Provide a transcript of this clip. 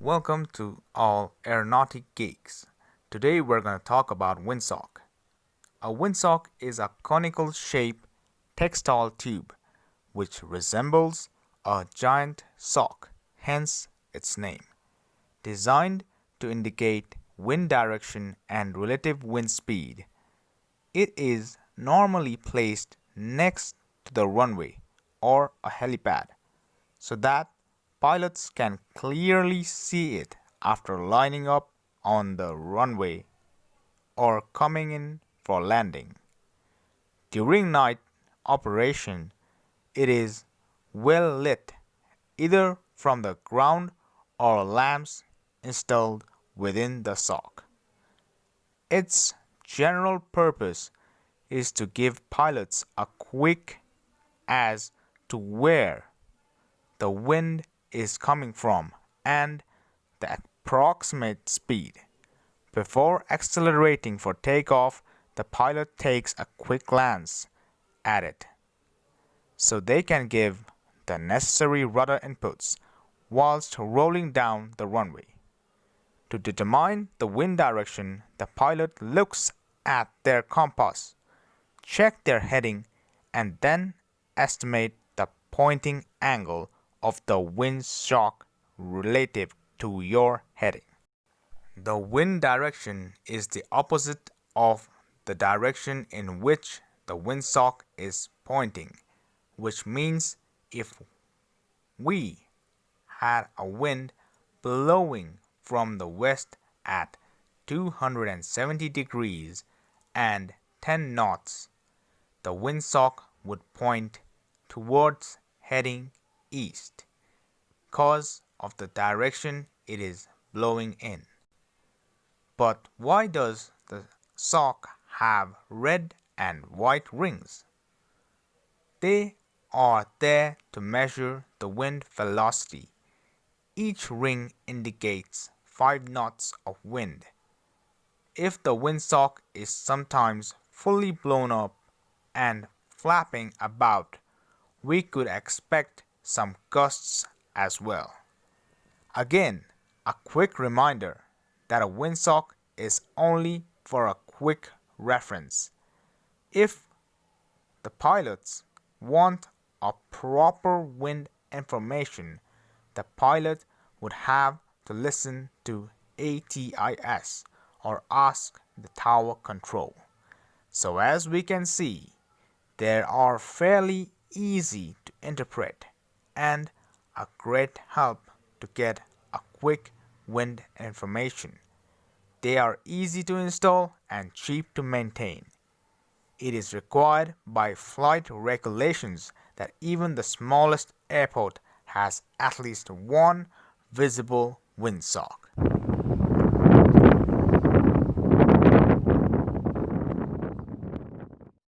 Welcome to all Aeronautic Geeks. Today we're going to talk about windsock. A windsock is a conical shaped textile tube which resembles a giant sock, hence its name. Designed to indicate wind direction and relative wind speed. It is normally placed next to the runway or a helipad so that pilots can clearly see it after lining up on the runway or coming in for landing. During night operation, it is well lit either from the ground or lamps installed within the sock. Its general purpose is to give pilots a quick as to where the wind is coming from and the approximate speed. Before accelerating for takeoff, the pilot takes a quick glance at it so they can give the necessary rudder inputs whilst rolling down the runway. To determine the wind direction, the pilot looks at their compass, check their heading, and then estimate the pointing angle of the wind shock relative to your heading. The wind direction is the opposite of the direction in which the windsock is pointing, which means if we had a wind blowing from the west at 270 degrees and 10 knots, the windsock would point towards heading east because of the direction it is blowing in. But why does the sock have red and white rings? They are there to measure the wind velocity. Each ring indicates 5 knots of wind. If the windsock is sometimes fully blown up and flapping about, we could expect some gusts as well. Again, a quick reminder that a windsock is only for a quick reference. If the pilots want a proper wind information, the pilot would have to listen to ATIS or ask the tower control. So as we can see, they are fairly easy to interpret and a great help to get a quick wind information. They are easy to install and cheap to maintain. It is required by flight regulations that even the smallest airport has at least one visible windsock.